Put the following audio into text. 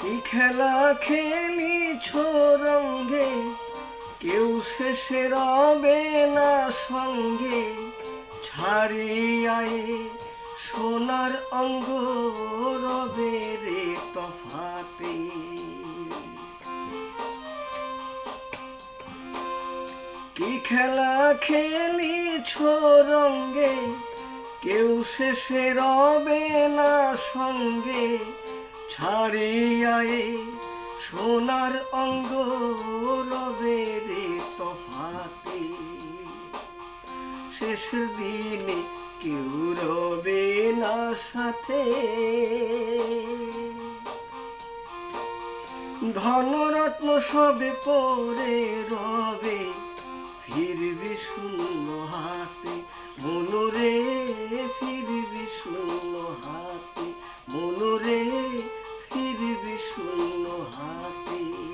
কি খেলা খেলিছ রঙ্গে, কেউ শেষে রবে না সঙ্গে। ছাড়িয়ায় সোনার অঙ্গ রবে রে তফাতে। কি খেলা খেলিছ রঙ্গে, কেউ শেষে রবে না সঙ্গে। ছাড়িয়ায় সোনার অঙ্গ রবে রে তফাতে। শেষের দিনে কেউ রবে না সাথে। ধনরত্ন সবে পরে রবে, ফিরবি শূন্য হাতে। মনরে ফিরবি শূন্য হাতে, মনরে ফিরবি শূন্য হাতে।